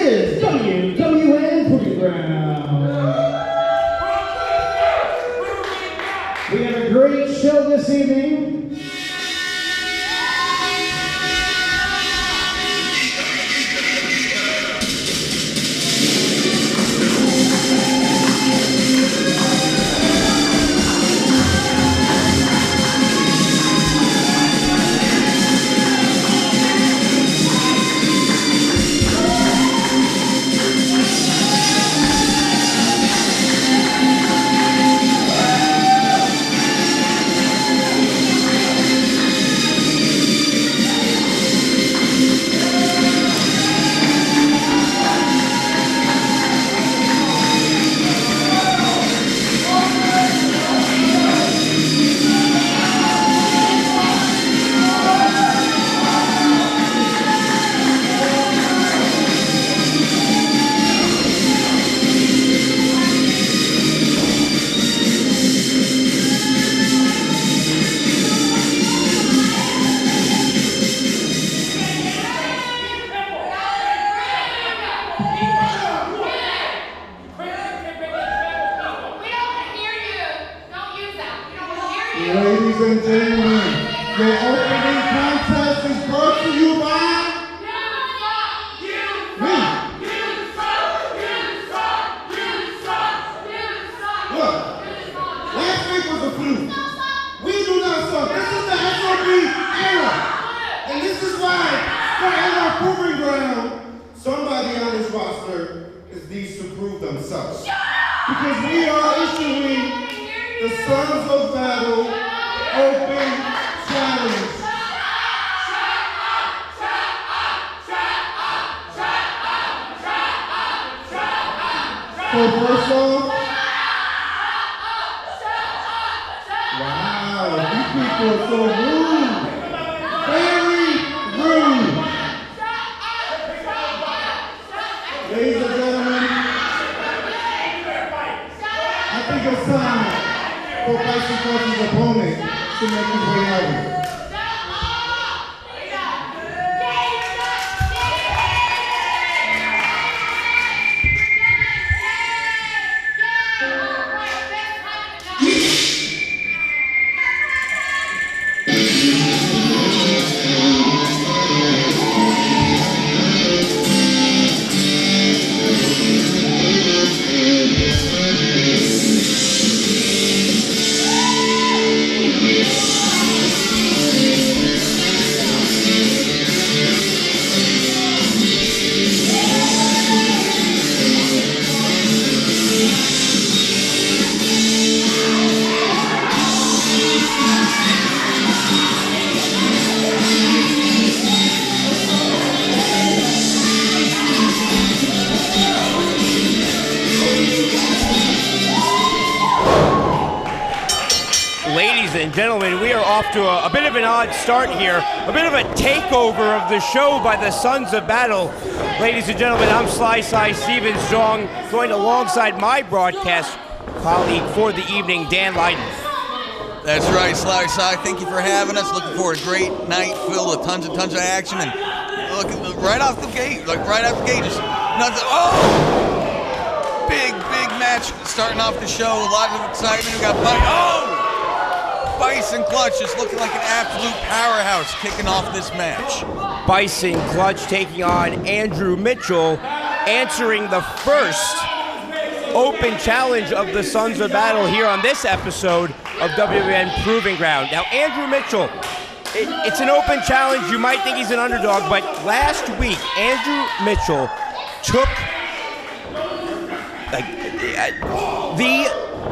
is WWN Proving Ground. We have a great show this evening. Ladies and gentlemen, the opening contest is brought to you by me. Look, last week was a fluke. We do not suck. This is the SOB era. And this is why, for our Proving Ground, somebody on this roster needs to prove themselves. Because we are issuing the Sons of Battle Open Challenge. So first off, wow, these people are so rude. Very rude. Ladies and gentlemen, I think it's time for Byson Clutch's opponent to make his way out. Gentlemen, we are off to a bit of an odd start here, a bit of a takeover of the show by the Sons of Battle. Ladies and gentlemen, I'm Sly Stevens Strong, joined alongside my broadcast colleague for the evening, Dan Lydon. That's right, Sly. Thank you for having us. Looking for a great night filled with tons of action. And look, right off the gate, just nothing. Oh! Big match starting off the show. A lot of excitement. We got Bison Clutch is looking like an absolute powerhouse kicking off this match. Bison Clutch taking on Andrew Mitchell, answering the first open challenge of the Sons of Battle here on this episode of WWN Proving Ground. Now, Andrew Mitchell, it's an open challenge. You might think he's an underdog, but last week, Andrew Mitchell took the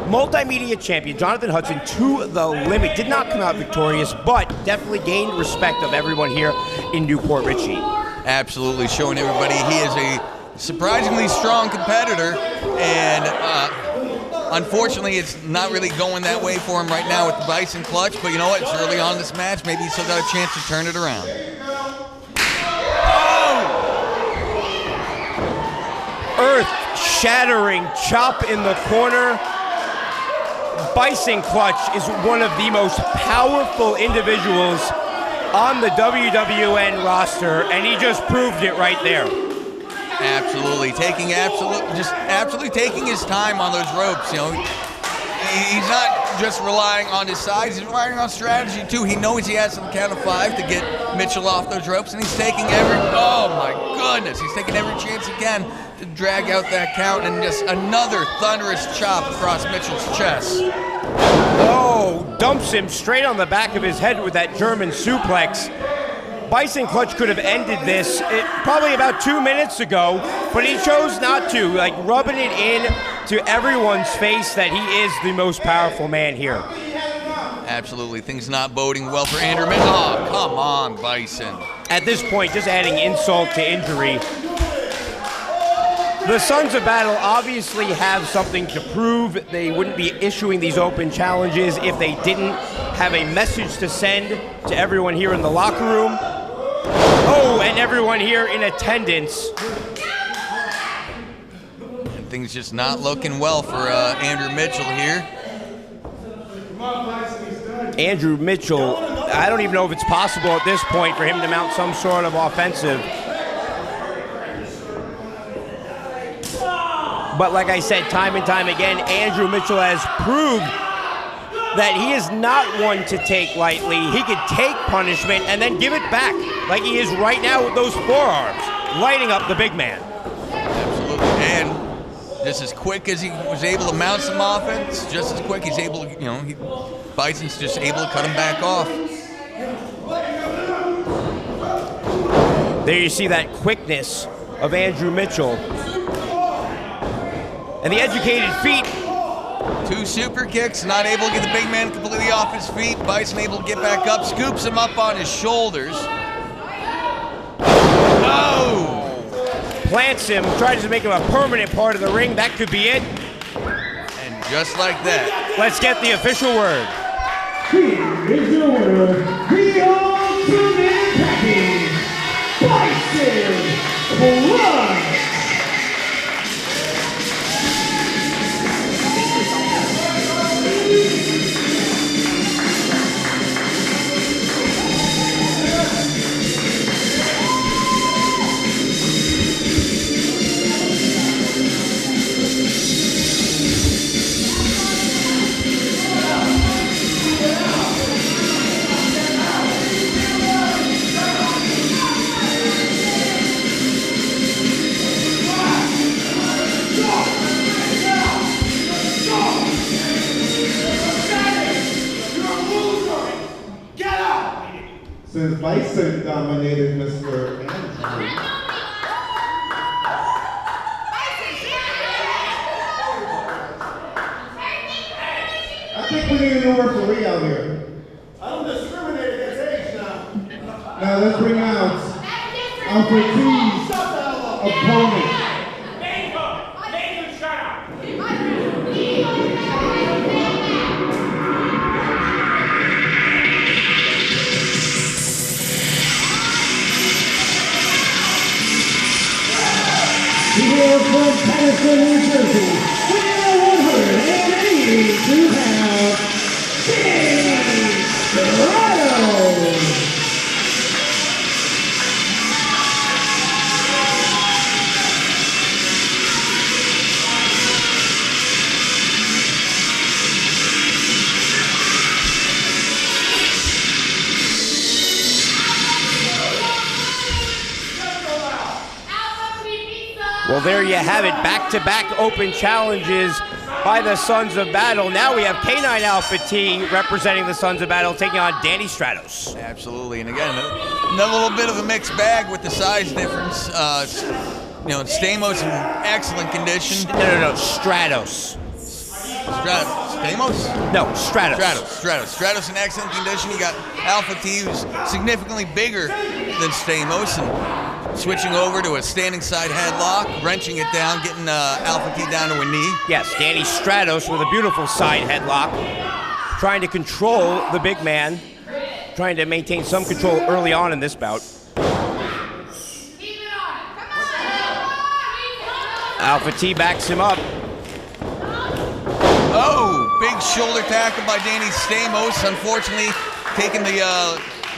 multimedia champion, Jonathan Hudson, to the limit. Did not come out victorious, but definitely gained respect of everyone here in Port Richey. Absolutely, showing everybody he is a surprisingly strong competitor, and unfortunately it's not really going that way for him right now with the Bison Clutch, but you know what, it's early on in this match, maybe he's still got a chance to turn it around. Earth-shattering chop in the corner. Bison Clutch is one of the most powerful individuals on the WWN roster, and he just proved it right there. Absolutely, absolutely taking his time on those ropes. You know, he's not just relying on his size; he's relying on strategy too. He knows he has some count of 5 to get Mitchell off those ropes, and he's taking oh my goodness, he's taking every chance he can to drag out that count, and just another thunderous chop across Mitchell's chest. Oh, dumps him straight on the back of his head with that German suplex. Bison Clutch could have ended this probably about 2 minutes ago, but he chose not to, like rubbing it in to everyone's face that he is the most powerful man here. Absolutely, things not boding well for Andrew Mitchell. Oh, come on, Bison. At this point, just adding insult to injury. The Sons of Battle obviously have something to prove. They wouldn't be issuing these open challenges if they didn't have a message to send to everyone here in the locker room. Oh, and everyone here in attendance. And things just not looking well for Andrew Mitchell here. Andrew Mitchell, I don't even know if it's possible at this point for him to mount some sort of offensive. But like I said, time and time again, Andrew Mitchell has proved that he is not one to take lightly. He can take punishment and then give it back, like he is right now with those forearms, lighting up the big man. Absolutely, and just as quick as he was able to mount some offense, just as quick he's able to, you know, Bison's just able to cut him back off. There you see that quickness of Andrew Mitchell. And the educated feet. 2 super kicks, not able to get the big man completely off his feet. Bison able to get back up, scoops him up on his shoulders. Oh! Plants him, tries to make him a permanent part of the ring. That could be it. And just like that. Let's get the official word. Here is your winner, the ultimate package, Bison Clutch. Since Bison dominated Mr. Andrew. I think we need a new referee out here. I don't discriminate against age now. Now let's bring out Alfred T's opponent. Here from Patterson, New Jersey, we are 182 pounds, Stratos. Well, there you have it. Back-to-back open challenges by the Sons of Battle. Now we have K9 Alpha T representing the Sons of Battle, taking on Danny Stratos. Absolutely, and again, another little bit of a mixed bag with the size difference. You know, Stamos in excellent condition. No, Stratos. Stamos? No, Stratos. Stratos in excellent condition. You got Alpha T, who's significantly bigger than Stamos, and switching over to a standing side headlock, wrenching it down, getting Alpha T down to a knee. Yes, Danny Stratos with a beautiful side headlock, trying to control the big man, trying to maintain some control early on in this bout. Alpha T backs him up. Oh, big shoulder tackle by Danny Stamos. Unfortunately, taking the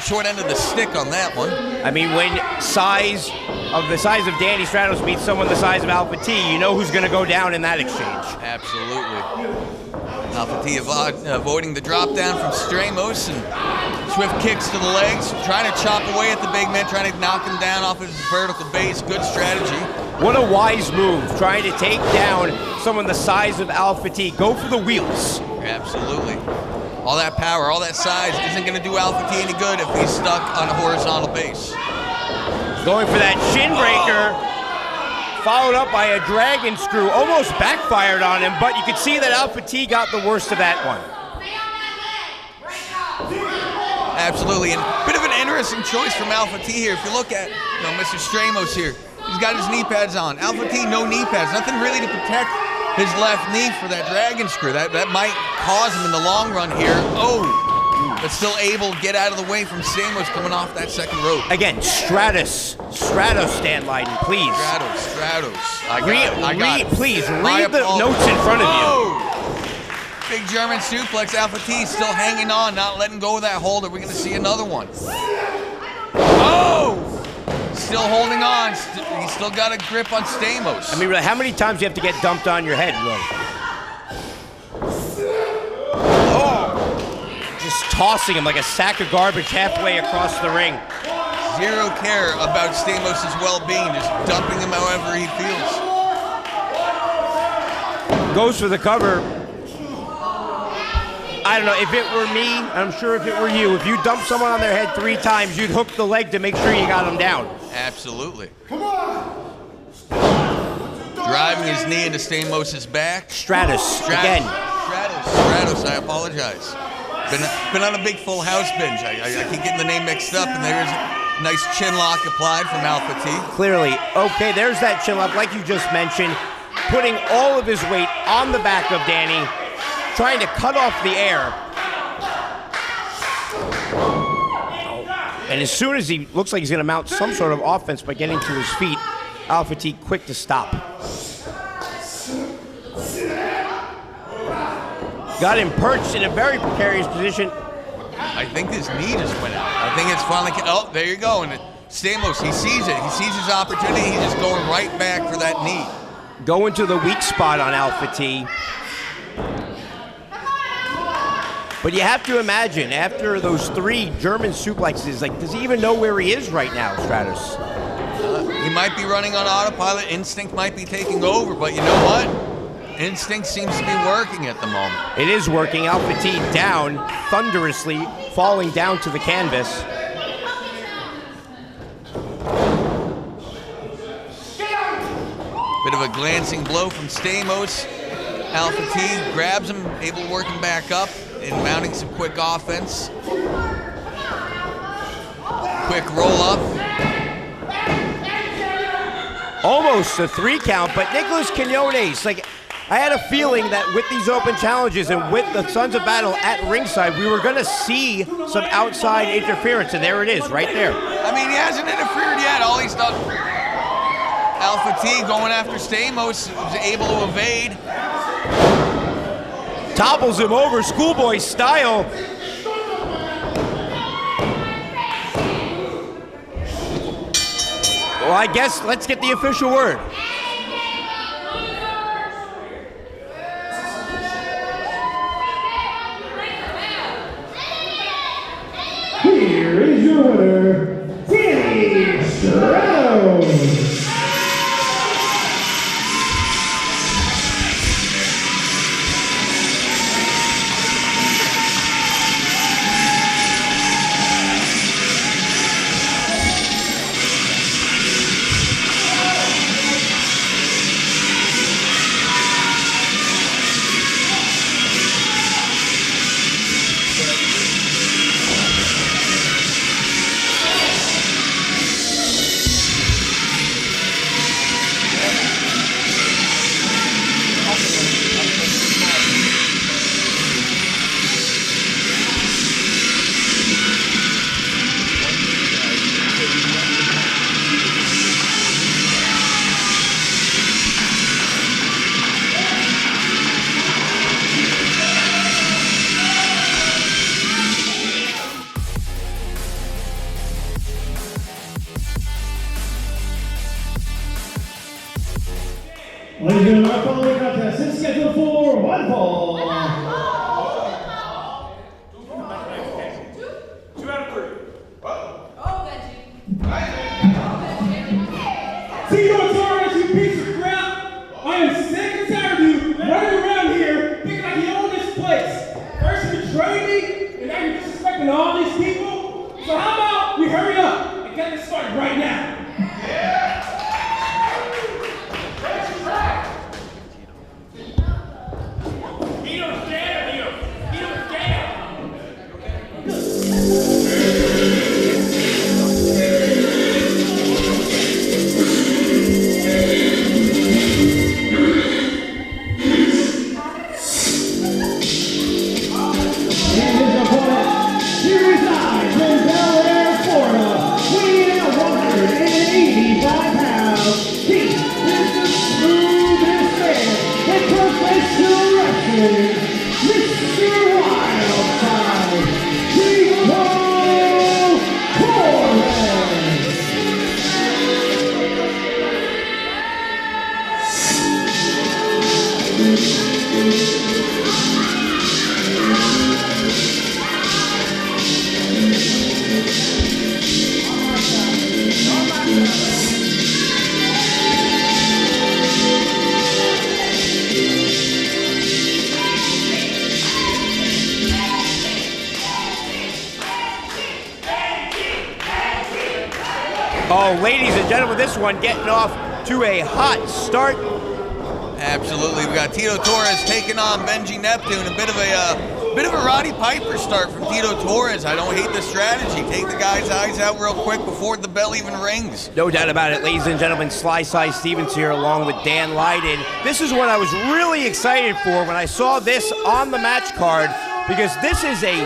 short end of the stick on that one. I mean, when the size of Danny Stratos meets someone the size of Alpha T, you know who's going to go down in that exchange. Absolutely. Alpha T avoiding the drop down from Stramos and swift kicks to the legs, trying to chop away at the big man, trying to knock him down off his vertical base. Good strategy. What a wise move, trying to take down someone the size of Alpha T. Go for the wheels. Absolutely. All that power, all that size isn't going to do Alpha T any good if he's stuck on a horizontal base. Going for that shin breaker, followed up by a dragon screw. Almost backfired on him, but you could see that Alpha T got the worst of that one. Absolutely, and a bit of an interesting choice from Alpha T here. If you look at Mr. Stramos here, he's got his knee pads on. Alpha T, no knee pads, nothing really to protect his left knee for that dragon screw. That might cause him in the long run here. Oh, but still able to get out of the way from Stramos coming off that second rope. Again, Stratos Stan Leiden, please. Stratos. I got it. Please, read the notes in front of you. Big German suplex. Alpha T still hanging on, not letting go of that hold. Are we going to see another one? Oh! Still holding on. He's still got a grip on Stramos. I mean, really, how many times do you have to get dumped on your head, really? Oh! Just tossing him like a sack of garbage halfway across the ring. Zero care about Stramos' well-being, just dumping him however he feels. Goes for the cover. I don't know, if it were me, I'm sure if it were you, if you dumped someone on their head 3 times, you'd hook the leg to make sure you got them down. Absolutely. Come on. Driving his knee into Stramos' back. Stratos, again. Stratos, I apologize. Been on a big full house binge. I keep getting the name mixed up, and there's a nice chin lock applied from Alpha T. Clearly. Okay, there's that chin lock, like you just mentioned, putting all of his weight on the back of Danny, trying to cut off the air. And as soon as he looks like he's going to mount some sort of offense by getting to his feet, Alpha T quick to stop. Got him perched in a very precarious position. I think his knee just went out. I think it's finally, oh, there you go. And Stramos, he sees it. He sees his opportunity. He's just going right back for that knee. Going to the weak spot on Alpha T. But you have to imagine, after those 3 German suplexes, like, does he even know where he is right now, Stratos? He might be running on autopilot. Instinct might be taking over, but you know what? Instinct seems to be working at the moment. It is working. Alpha T down, thunderously, falling down to the canvas. Bit of a glancing blow from Stramos. Alpha T grabs him, able to work him back up and mounting some quick offense. Quick roll up. Almost a 3 count, but Nicholas Quinones, like, I had a feeling that with these open challenges and with the Sons of Battle at ringside, we were going to see some outside interference, and there it is, right there. I mean, he hasn't interfered yet. All he's done. Alpha T going after Stramos, was able to evade. Topples him over, schoolboy style. Well, I guess let's get the official word. Here is your winner, Danny Stratos. Ladies and gentlemen, our following contest is scheduled for one fall. 2 out of 3. Tito Torres, you piece of crap! I am sick and tired of you running around here thinking like you own this place. First you betrayed me, and now you're disrespecting all these people. So how about we hurry up and get this started right now? Oh, ladies and gentlemen, this one getting off to a hot start. Absolutely, we got Tito Torres taking on Benji Neptune. A bit of a Roddy Piper start from Tito Torres. I don't hate the strategy. Take the guy's eyes out real quick before the bell even rings. No doubt about it, ladies and gentlemen. Sly Size Stevens here along with Dan Lyden. This is what I was really excited for when I saw this on the match card, because this is a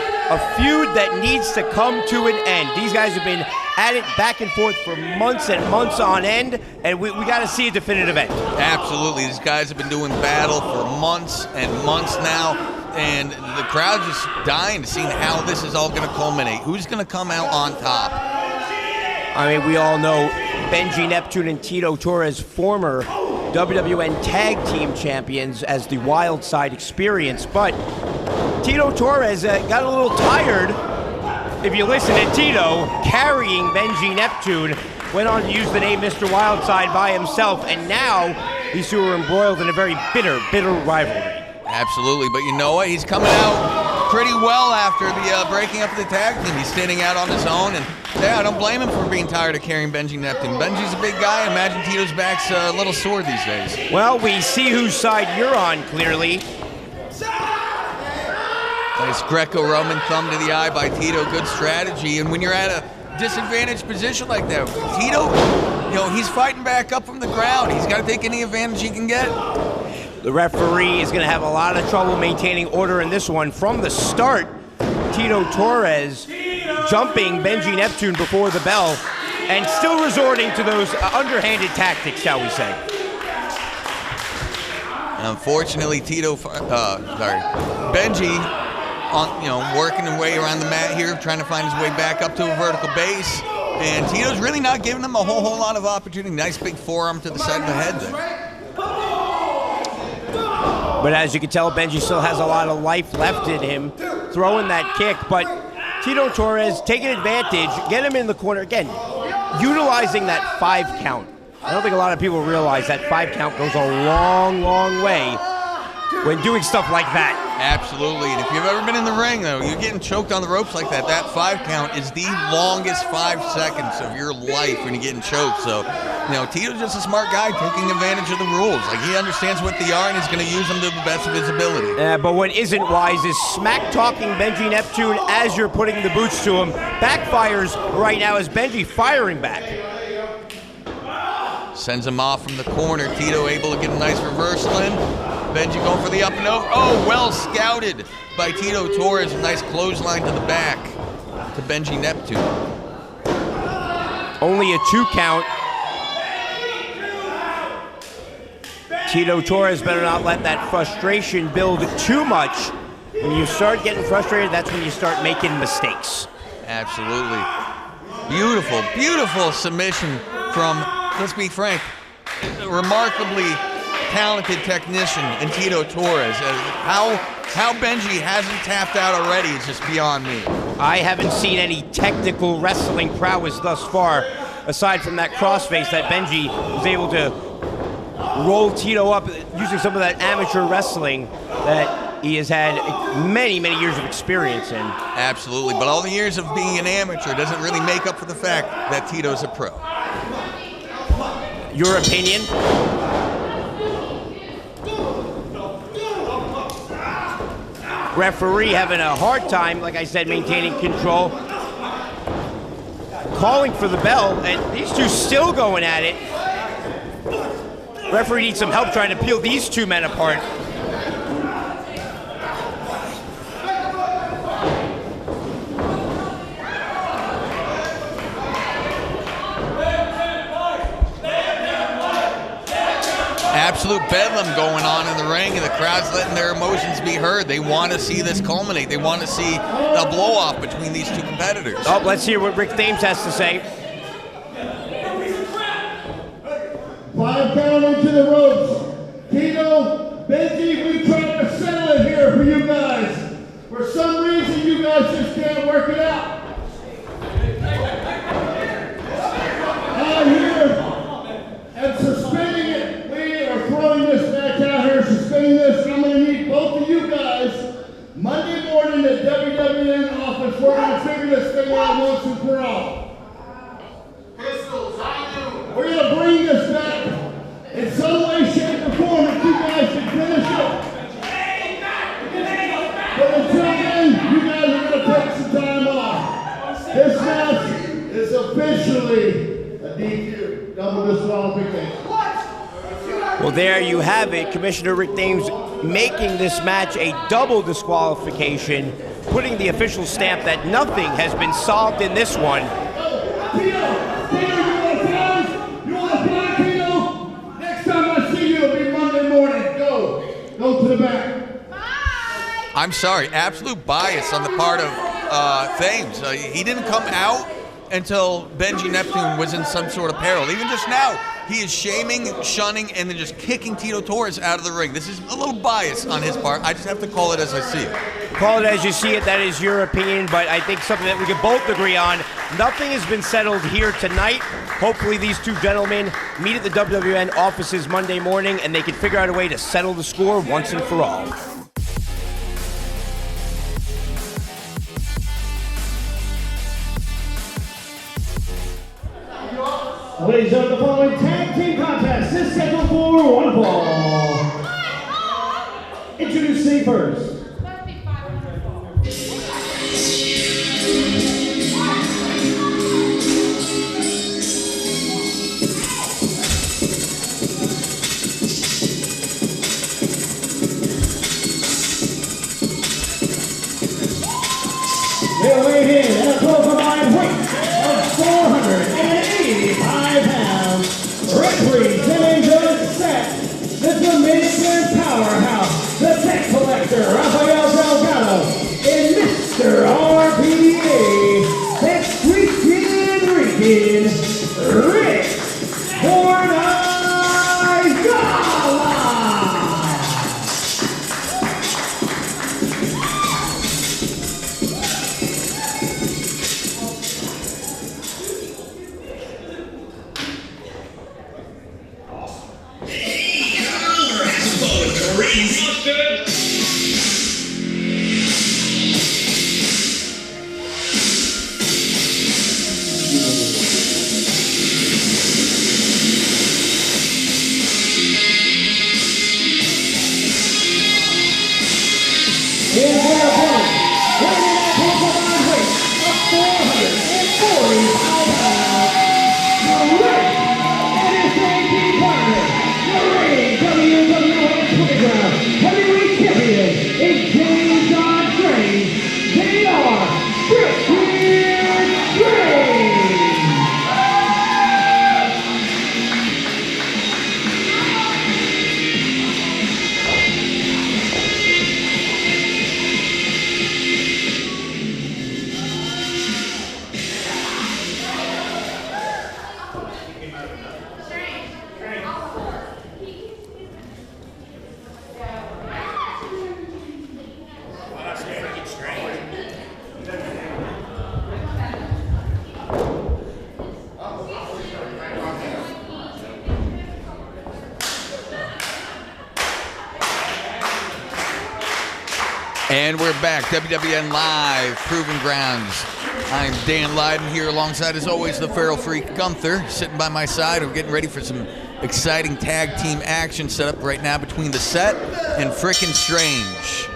feud that needs to come to an end. These guys have been at it back and forth for months and months on end, and we got to see a definitive end. Absolutely, these guys have been doing battle for months and months now, and the crowd's just dying to see how this is all going to culminate. Who's going to come out on top? I mean, we all know Benji Neptune and Tito Torres, former WWN Tag Team Champions as the Wildside Experience, but Tito Torres got a little tired. If you listen to Tito carrying Benji Neptune, went on to use the name Mr. Wildside by himself, and now these two are embroiled in a very bitter rivalry. Absolutely, but you know what? He's coming out pretty well after the breaking up of the tag team. He's standing out on his own, and yeah, I don't blame him for being tired of carrying Benji Neptune. Benji's a big guy. I imagine Tito's back's a little sore these days. Well, we see whose side you're on, clearly. Nice Greco-Roman thumb to the eye by Tito. Good strategy. And when you're at a disadvantaged position like that, Tito, you know, he's fighting back up from the ground. He's got to take any advantage he can get. The referee is going to have a lot of trouble maintaining order in this one. From the start, Tito Torres jumping Benji Neptune before the bell and still resorting to those underhanded tactics, shall we say. Unfortunately, Benji, working his way around the mat here, trying to find his way back up to a vertical base. And Tito's really not giving him a whole lot of opportunity. Nice big forearm to the side of the head there. But as you can tell, Benji still has a lot of life left in him, throwing that kick. But Tito Torres taking advantage, get him in the corner again, utilizing that 5 count. I don't think a lot of people realize that 5 count goes a long, long way when doing stuff like that. Absolutely, and if you've ever been in the ring, though, you're getting choked on the ropes like that. That 5 count is the longest 5 seconds of your life when you're getting choked. So, you know, Tito's just a smart guy taking advantage of the rules. Like, he understands what they are, and he's going to use them to the best of his ability. But what isn't wise is smack-talking Benji Neptune as you're putting the boots to him. Backfires right now as Benji firing back. Sends him off from the corner. Tito able to get a nice reversal in. Benji going for the up and over. Oh, well scouted by Tito Torres. A nice clothesline to the back to Benji Neptune. Only a 2 count. Tito Torres better not let that frustration build too much. When you start getting frustrated, that's when you start making mistakes. Absolutely. Beautiful, beautiful submission from, let's be frank, remarkably talented technician in Tito Torres. How Benji hasn't tapped out already is just beyond me. I haven't seen any technical wrestling prowess thus far, aside from that crossface that Benji was able to roll Tito up using some of that amateur wrestling that he has had many, many years of experience in. Absolutely, but all the years of being an amateur doesn't really make up for the fact that Tito's a pro. Your opinion? Referee having a hard time, like I said, maintaining control. Calling for the bell, and these two still going at it. Referee needs some help trying to peel these two men apart. Absolute bedlam going on in the ring, and the crowd's letting their emotions be heard. They want to see this culminate. They want to see a blow-off between these two competitors. Oh, let's hear what Rick Thames has to say. 5 count into the ropes. Tito, Benji, we tried to settle it here for you guys. For some reason, you guys just can't work it out. I'm here and suspending it. We are throwing this match out here, suspending this. I'm going to need both of you guys Monday morning at WWN office. We're going to figure this thing out once and for all. We're going to bring this back in some way, shape, or form if you guys can finish it. But until then, you guys are going to take some time off. This match is officially a DQ, double disqualification. Well, there you have it. Commissioner Rick Thames making this match a double disqualification, putting the official stamp that nothing has been solved in this one. Go to the back. I'm sorry, absolute bias on the part of Thames. He didn't come out until Benji Neptune was in some sort of peril. Even just now, he is shaming, shunning, and then just kicking Tito Torres out of the ring. This is a little bias on his part. I just have to call it as I see it. Call it as you see it. That is your opinion, but I think something that we can both agree on. Nothing has been settled here tonight. Hopefully these two gentlemen meet at the WWN offices Monday morning and they can figure out a way to settle the score once and for all. Ladies and gentlemen, the following tag team contest is scheduled for one fall. Introducing first. They're weighed in at a total combined weight of 485 pounds. Representing the set, the Dominican powerhouse, the tech collector, Rafael Delgado, and Mr. RPA, that's Frickin, Rick Ayala. WWN Proving Ground heavyweight And we're back, WWN Live, Proving Grounds. I'm Dan Lyden here alongside, as always, the feral freak Gunther, sitting by my side. We're getting ready for some exciting tag team action set up right now between the Set and Frickin' Strange.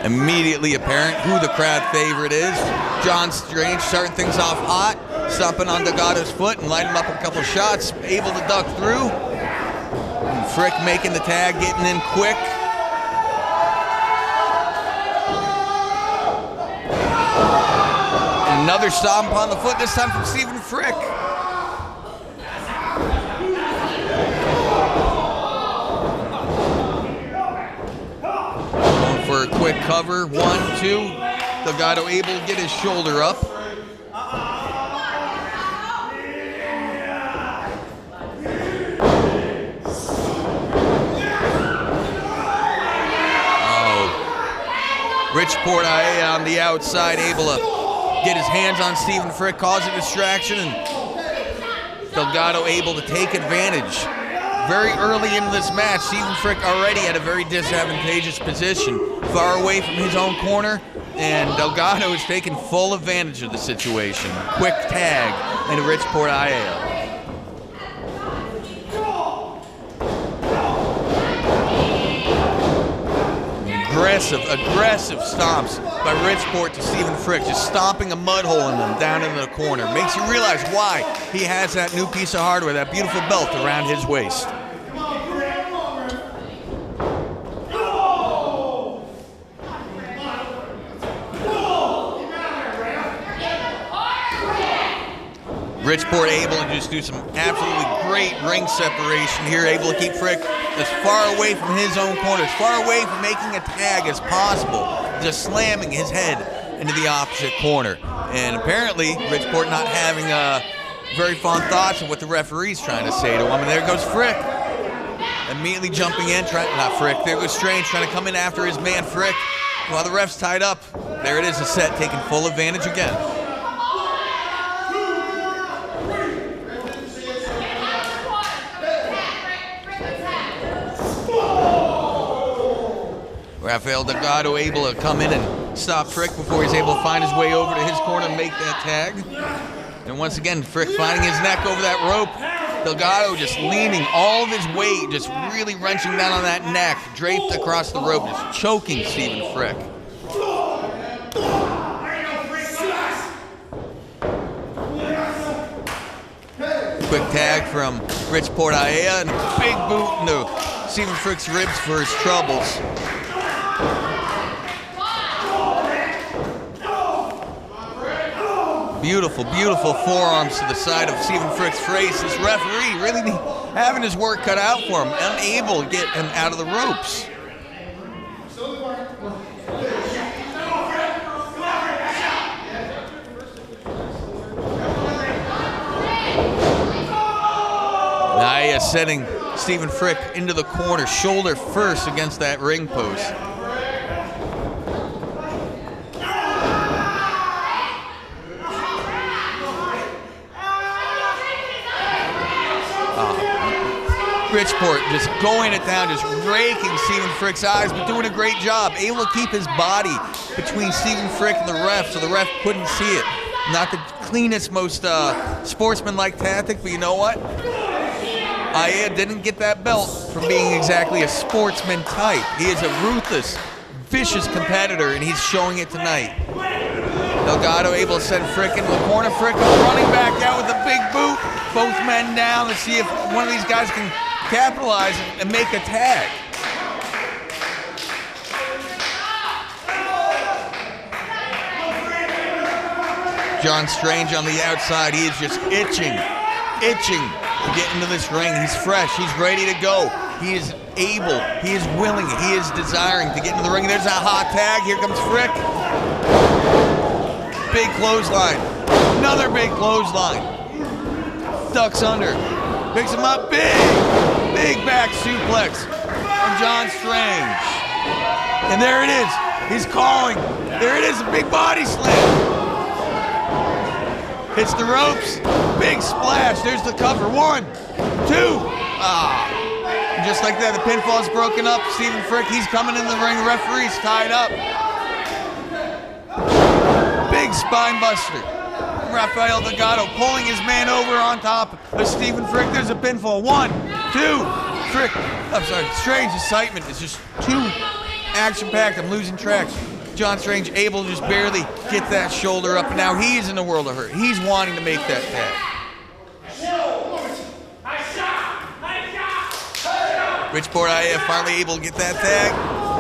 Immediately apparent who the crowd favorite is. John Strange starting things off hot, stomping on Delgado's foot and lighting him up a couple shots, able to duck through. And Frick making the tag, getting in quick. And another stomp on the foot, this time from Stephen Frick. For a quick cover, 1, 2. Delgado able to get his shoulder up. Oh. Rich Ayala on the outside, able to get his hands on Stephen Frick, cause a distraction, and Delgado able to take advantage. Very early in this match, Stephen Frick already had a very disadvantageous position, far away from his own corner, and Delgado is taking full advantage of the situation. Quick tag into Rich Ayala. Aggressive stomps by Richport to Stephen Frick, just stomping a mud hole in them down into the corner. Makes you realize why he has that new piece of hardware, that beautiful belt around his waist. Richport able to just do some absolutely great ring separation here, able to keep Frick as far away from his own corner, as far away from making a tag as possible, just slamming his head into the opposite corner. And apparently, Richport not having very fond thoughts of what the referee's trying to say to him. And there goes Frick, immediately jumping in, there goes Strange trying to come in after his man Frick. While the ref's tied up, there it is, the Set taking full advantage again. Rafael Delgado able to come in and stop Frick before he's able to find his way over to his corner and make that tag. And once again, Frick finding his neck over that rope. Delgado just leaning all of his weight, just really wrenching down on that neck, draped across the rope, just choking Stephen Frick. Quick tag from Rich Ayala and a big boot into Stephen Frick's ribs for his troubles. Beautiful, beautiful forearms to the side of Stephen Frick's face. This referee really having his work cut out for him, unable to get him out of the ropes. Ayala setting Stephen Frick into the corner, shoulder first against that ring post. Richport just going it down, just raking Stephen Frick's eyes, but doing a great job. Able to keep his body between Stephen Frick and the ref, so the ref couldn't see it. Not the cleanest, most sportsmanlike tactic, but you know what? Ayala didn't get that belt from being exactly a sportsman type. He is a ruthless, vicious competitor, and he's showing it tonight. Delgado able to send Frick into the corner. Frick running back out with a big boot. Both men down to see if one of these guys can capitalize and make a tag. John Strange on the outside. He is just itching to get into this ring. He's fresh. He's ready to go. He is able. He is willing. He is desiring to get into the ring. There's a hot tag. Here comes Frick. Big clothesline. Another big clothesline. Ducks under. Picks him up. Big back suplex from John Strange. And there it is. He's calling. There it is. A big body slam. His Hits the ropes. Big splash. There's the cover. 1, 2. And just like that, the pinfall's broken up. Stephen Frick, he's coming in the ring. The referee's tied up. Big spine buster. Rafael Delgado pulling his man over on top of Stephen Frick. There's a pinfall. 1, 2. Strange excitement. It's just too action-packed. I'm losing track. John Strange able to just barely get that shoulder up, and now he's in a world of hurt. He's wanting to make that tag. Bridgeport IF finally able to get that tag,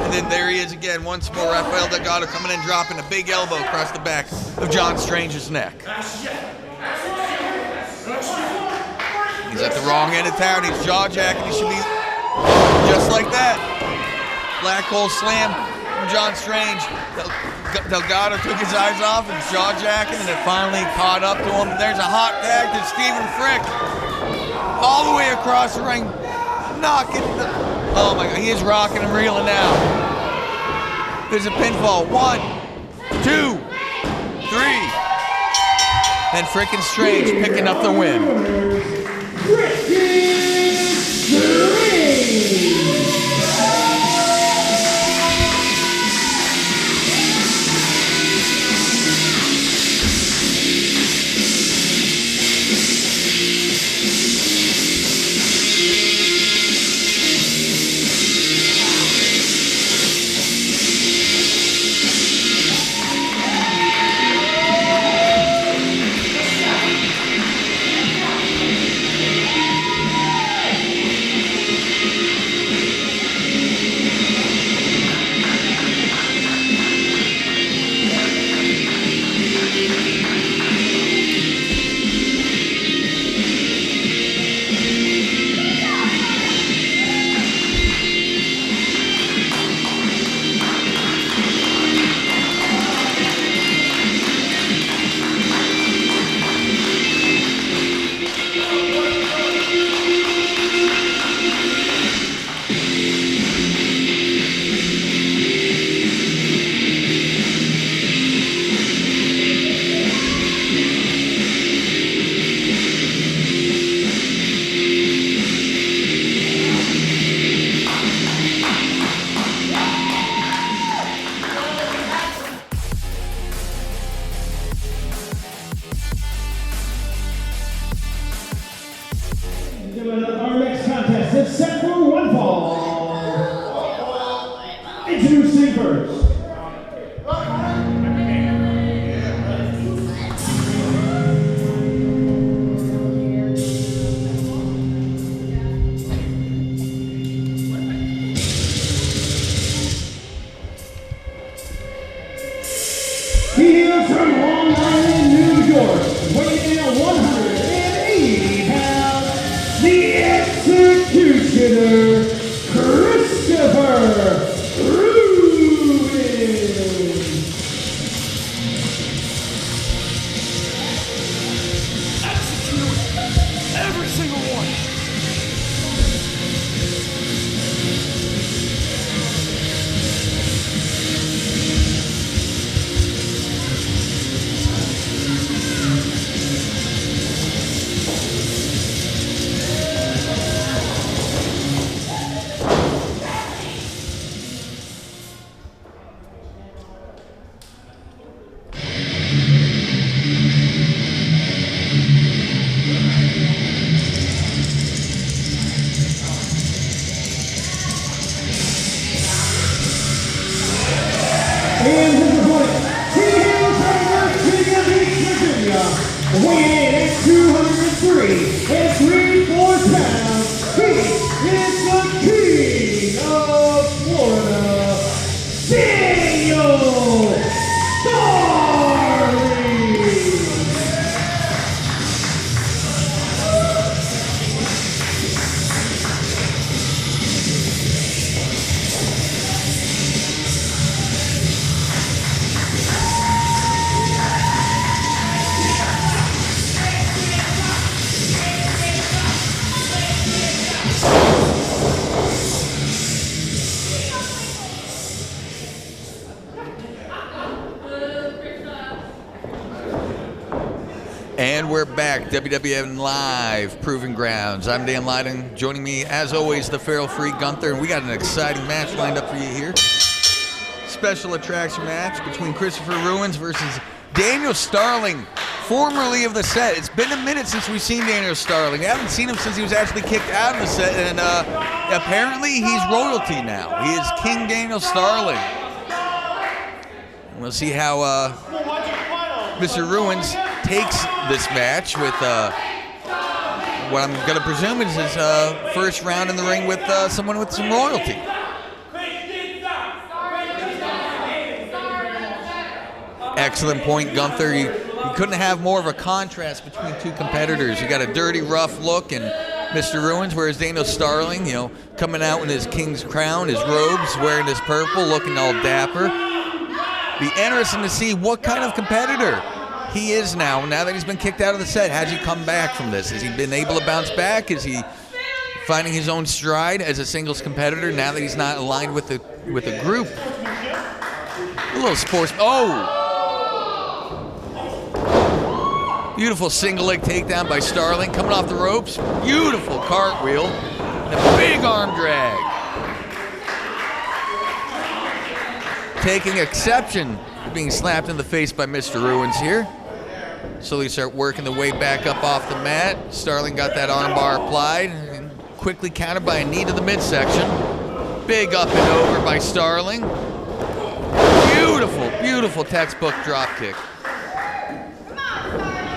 and then there he is again. Once more, Rafael Delgado coming in, dropping a big elbow across the back of John Strange's neck. He's at the wrong end of town. He's jaw-jacking. He should be just like that. Black hole slam from John Strange. Delgado took his eyes off and jaw-jacking, and it finally caught up to him. There's a hot tag to Stephen Frick. All the way across the ring. Knocking. Oh my God, he is rocking and reeling now. There's a pinfall. 1, 2, 3. And Frickin' Strange picking up the win. Our next contest is set for one fall. Introducing first. He is from Long Island, New York, weighing in at 180 pounds, the Executioner, Christopher Rubin. Execute every single one. And his opponent, Tito from Virginia Beach, Virginia, weighing in at 203 and 3/4 pounds. He is the King of Florida, Daniel Starling. And we're back, WWN Live, Proving Grounds. I'm Dan Leiden. Joining me, as always, the feral free Gunther. And we got an exciting match lined up for you here. Special attraction match between Christopher Ruins versus Daniel Starling, formerly of the set. It's been a minute since we've seen Daniel Starling. We haven't seen him since he was actually kicked out of the set. And apparently he's royalty now. He is King Daniel Starling. We'll see how Mr. Ruins takes this match with what I'm going to presume is his first round in the ring with someone with some royalty. Excellent point, Gunther. You couldn't have more of a contrast between two competitors. You got a dirty, rough look in Mr. Ruins, whereas Daniel Starling, coming out in his king's crown, his robes, wearing his purple, looking all dapper. Be interesting to see what kind of competitor he is now that he's been kicked out of the set. Has he come back from this? Has he been able to bounce back? Is he finding his own stride as a singles competitor now that he's not aligned with the group? A little sports. Oh! Beautiful single leg takedown by Starling, coming off the ropes. Beautiful cartwheel. And a big arm drag. Taking exception to being slapped in the face by Mr. Ruins here. Slowly start working the way back up off the mat. Starling got that arm bar applied and quickly countered by a knee to the midsection. Big up and over by Starling. Beautiful, beautiful textbook drop kick.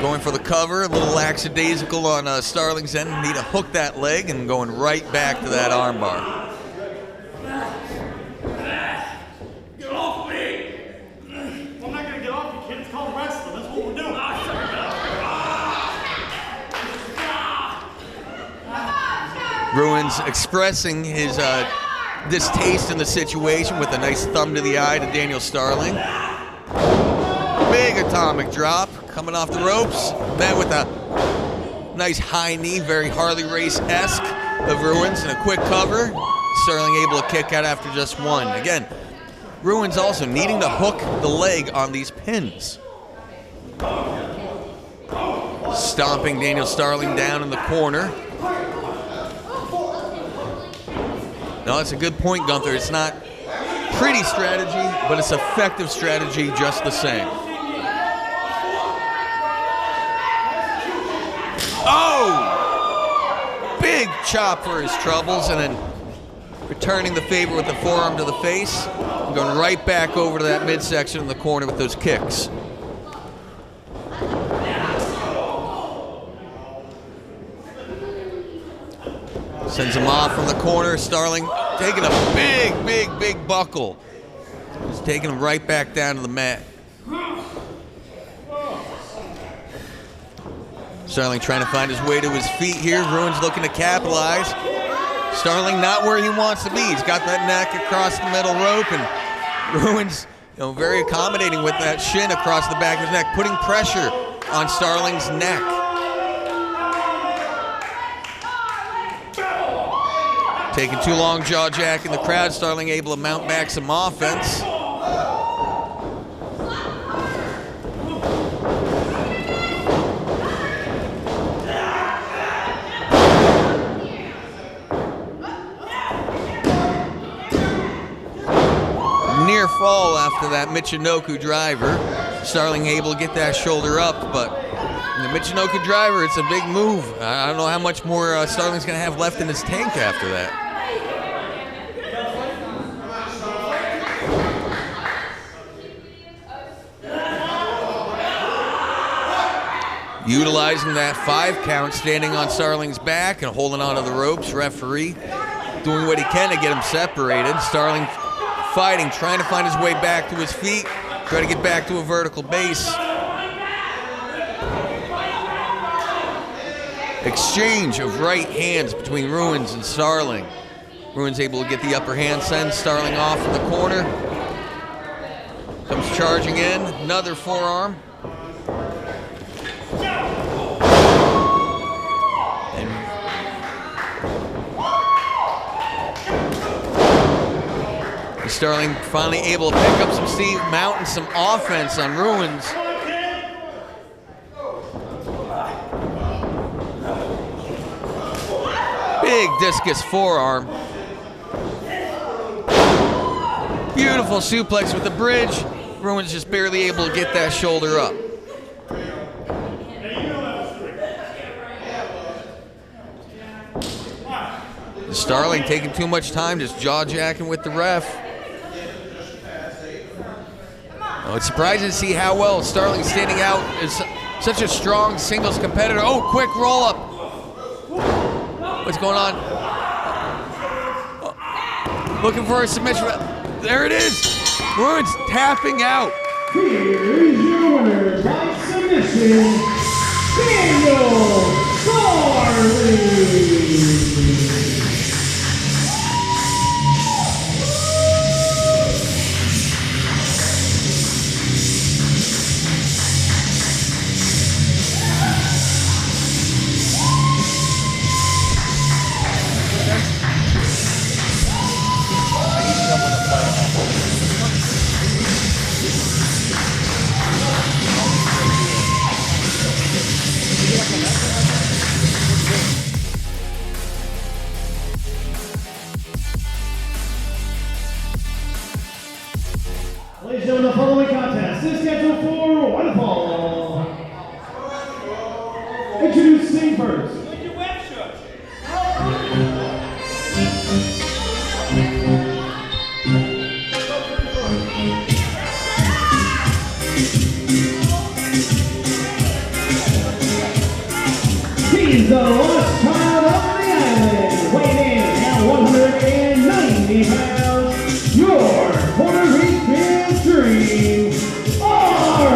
Going for the cover, a little lackadaisical on Starling's end. Need to hook that leg and going right back to that arm bar. Get off me! I'm not gonna get off you, kid. It's called wrestling. That's what we're doing. Ruins expressing his distaste in the situation with a nice thumb to the eye to Daniel Starling. Big atomic drop coming off the ropes. Met with a nice high knee, very Harley Race-esque of Ruins, and a quick cover. Starling able to kick out after just one. Again, Ruins also needing to hook the leg on these pins. Stomping Daniel Starling down in the corner. No, that's a good point, Gunther. It's not pretty strategy, but it's effective strategy just the same. Oh! Big chop for his troubles, and then returning the favor with the forearm to the face. And going right back over to that midsection in the corner with those kicks. Sends him off from the corner. Starling taking a big buckle. He's taking him right back down to the mat. Starling trying to find his way to his feet here. Ruins looking to capitalize. Starling not where he wants to be. He's got that neck across the middle rope, and Ruins, very accommodating with that shin across the back of his neck, putting pressure on Starling's neck. Taking too long, jaw jack in the crowd. Starling able to mount back some offense. Near fall after that Michinoku driver. Starling able to get that shoulder up, but the Michinoku driver, it's a big move. I don't know how much more Starling's going to have left in his tank after that. Utilizing that 5 count, standing on Starling's back and holding onto the ropes. Referee doing what he can to get him separated. Starling fighting, trying to find his way back to his feet, try to get back to a vertical base. Exchange of right hands between Ruins and Starling. Ruins able to get the upper hand, sends Starling off in the corner. Comes charging in, another forearm. Starling finally able to pick up some steam, mounting some offense on Ruins. Big discus forearm. Beautiful suplex with the bridge. Roman's just barely able to get that shoulder up. Starling taking too much time, just jaw-jacking with the ref. Oh, it's surprising to see how well Starling's standing out as such a strong singles competitor. Oh, quick roll-up. What's going on? Oh, looking for a submission. There it is. Roman's tapping out. Here is your winner by submission, Starling. Ladies and gentlemen, the following contest is scheduled for one fall. Introducing first. He's the last child of the island, weighing in at 190 pounds. Your Puertorican dream, Perez.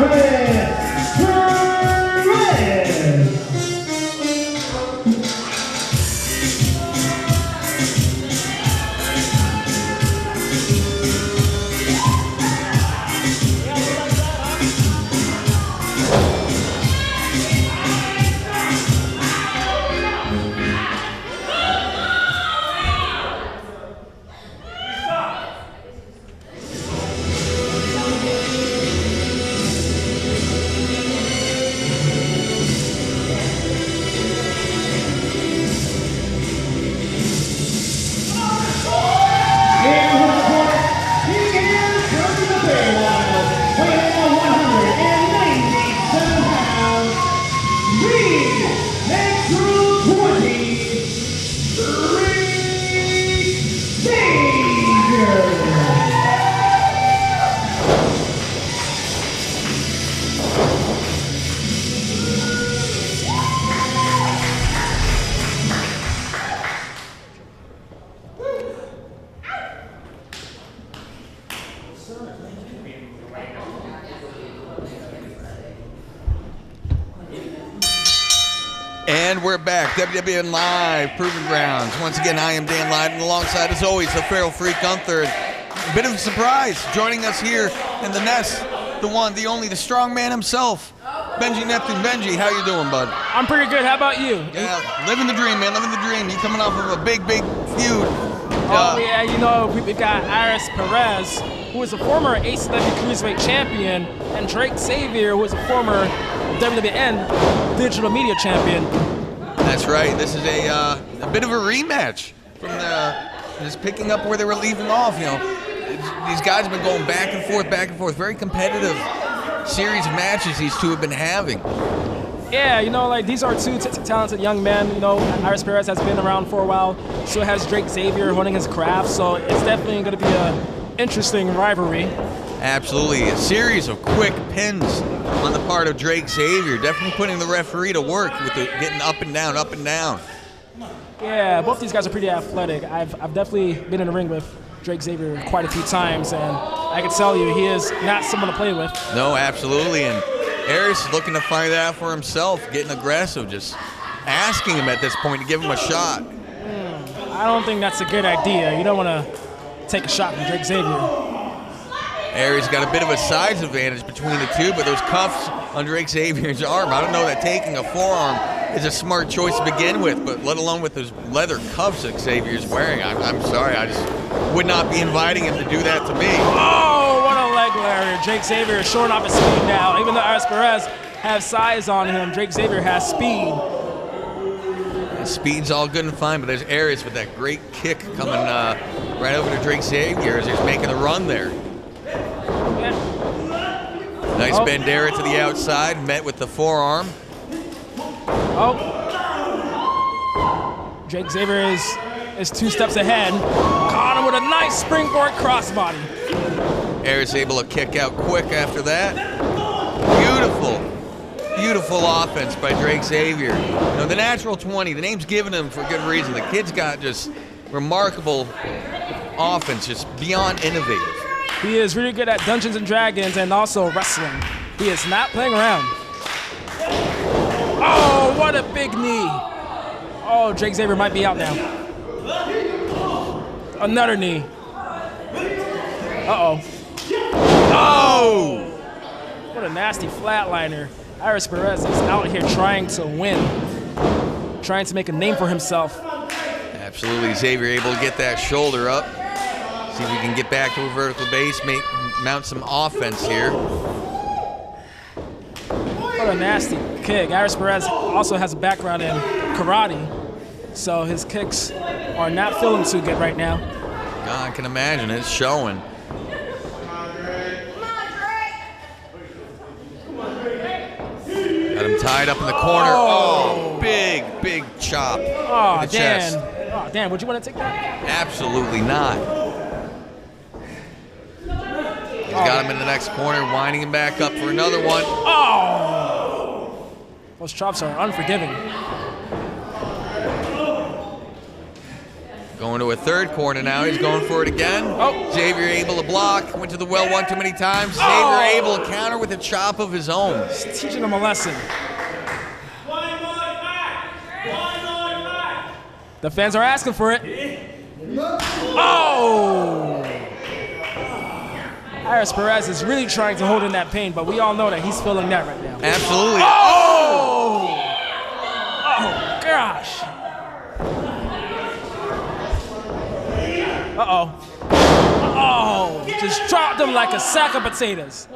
And we're back, WWN Live, Proving Grounds. Once again, I am Dan Lyden, and alongside, as always, the Feral Freak Gunther. A bit of a surprise, joining us here in the nest, the one, the only, the strong man himself, Benji Neptune. Benji, how you doing, bud? I'm pretty good. How about you? Yeah, living the dream, man, living the dream. You coming off of a big, big feud. Oh, yeah, you know, we've got Aries Perez, who is a former ACW Cruiserweight champion, and Drake Xavier, who is a former WWN Digital Media champion. That's right. This is a bit of a rematch from just picking up where they were leaving off. You know, these guys have been going back and forth, very competitive series of matches these two have been having. Yeah, you know, like these are two talented young men. You know, Aries Perez has been around for a while, so has Drake Xavier honing his craft. So it's definitely going to be an interesting rivalry. Absolutely, a series of quick pins on the part of Drake Xavier, definitely putting the referee to work with the getting up and down, up and down. Yeah, both these guys are pretty athletic. I've definitely been in the ring with Drake Xavier quite a few times, and I can tell you he is not someone to play with. No, absolutely, and Aries is looking to find that out for himself, getting aggressive, just asking him at this point to give him a shot. I don't think that's a good idea. You don't want to take a shot from Drake Xavier. Aries got a bit of a size advantage between the two, but those cuffs on Drake Xavier's arm, I don't know that taking a forearm is a smart choice to begin with, but let alone with those leather cuffs that Xavier's wearing. I'm sorry, I just would not be inviting him to do that to me. Oh, what a leg lariat. Drake Xavier is showing off his speed now. Even though Aries Perez has size on him, Drake Xavier has speed. The speed's all good and fine, but there's Aries with that great kick coming right over to Drake Xavier as he's making a run there. Nice Bandera to the outside, met with the forearm. Drake Xavier is 2 steps ahead. Caught him with a nice springboard crossbody. Aries able to kick out quick after that. Beautiful offense by Drake Xavier. You know, the natural 20, the name's given him for good reason. The kid's got just remarkable offense, just beyond innovative. He is really good at Dungeons and Dragons and also wrestling. He is not playing around. Oh, what a big knee. Oh, Drake Xavier might be out now. Another knee. Uh-oh. Oh! What a nasty flatliner. Aries Perez is out here trying to win, trying to make a name for himself. Absolutely, Xavier able to get that shoulder up. See if we can get back to a vertical base, mount some offense here. What a nasty kick. Aries Perez also has a background in karate, so his kicks are not feeling too good right now. I can imagine, it's showing. Got him tied up in the corner. Oh, big chop. Oh, in the chest. Dan. Oh, Dan, would you want to take that? Absolutely not. He's got him in the next corner, winding him back up for another one. Oh! Those chops are unforgiving. Going to a third corner now. He's going for it again. Oh. Xavier able to block. Went to the well one too many times. Xavier able to counter with a chop of his own. He's teaching him a lesson. The fans are asking for it. Oh! Aries Perez is really trying to hold in that pain, but we all know that he's feeling that right now. Absolutely. Oh! Oh, gosh. Uh-oh. Oh, just dropped him like a sack of potatoes.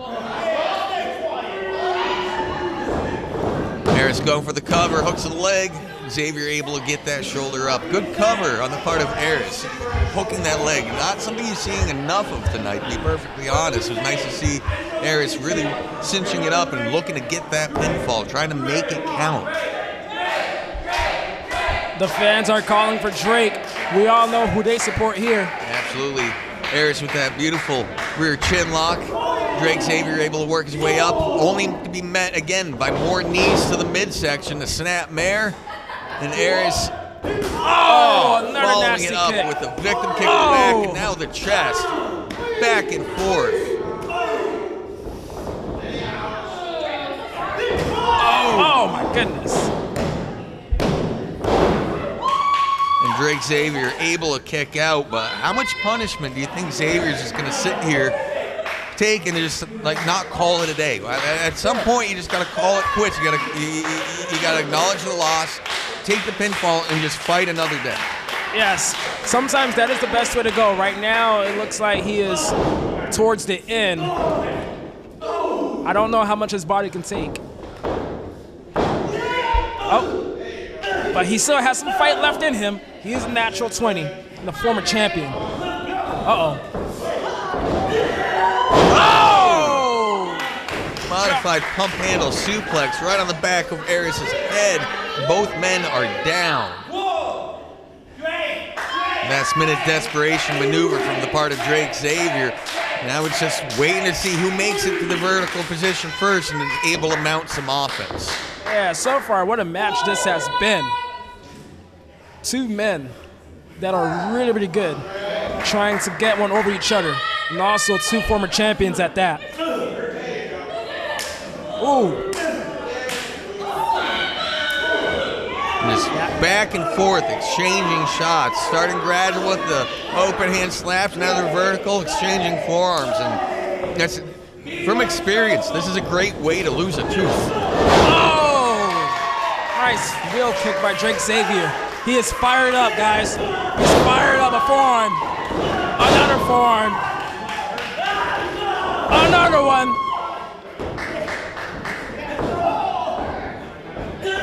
Aries going for the cover, hooks to the leg. Xavier able to get that shoulder up. Good cover on the part of Aries, hooking that leg. Not something you're seeing enough of tonight, to be perfectly honest. It was nice to see Aries really cinching it up and looking to get that pinfall, trying to make it count. The fans are calling for Drake. We all know who they support here. Absolutely. Aries with that beautiful rear chin lock. Drake Xavier able to work his way up, only to be met again by more knees to the midsection, the snap mare. And Aries another following nasty it up kick. with the victim kick in the back, and now the chest. Back and forth. Oh my goodness. And Drake Xavier able to kick out, but how much punishment do you think Xavier's just gonna sit here, take, and just like not call it a day? At some point, you just gotta call it quits. You gotta acknowledge the loss, take the pinfall, and just fight another day. Yes, sometimes that is the best way to go. Right now, it looks like he is towards the end. I don't know how much his body can take. Oh, but he still has some fight left in him. He is a natural 20 and the former champion. Uh-oh. Oh! Modified pump handle suplex right on the back of Aries' head. Both men are down. Last-minute desperation maneuver from the part of Drake Xavier. Now it's just waiting to see who makes it to the vertical position first and is able to mount some offense. Yeah, so far, what a match this has been. Two men that are really, really good, trying to get one over each other, and also two former champions at that. Ooh. Just back and forth, exchanging shots, starting gradual with the open hand slaps, now they're vertical, exchanging forearms, and that's from experience. This is a great way to lose a tooth. Oh! Nice wheel kick by Drake Xavier. He is fired up, guys. He's fired up. A forearm. Another forearm. Another one.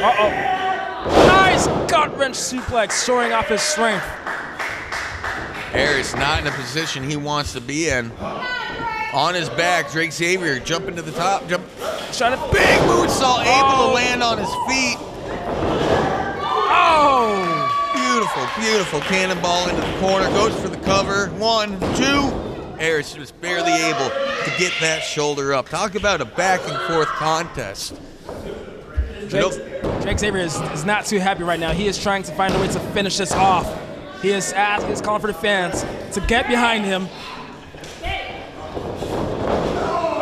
Uh-oh. Nice Nice gut-wrench suplex, showing off his strength. Aries not in a position he wants to be in. On his back, Xavier jumping to the top. Trying to big moonsault, able to land on his feet. Oh! Beautiful cannonball into the corner. Goes for the cover. 1, 2. Aries was barely able to get that shoulder up. Talk about a back and forth contest. Xavier is not too happy right now. He is trying to find a way to finish this off. He is calling for the fans to get behind him.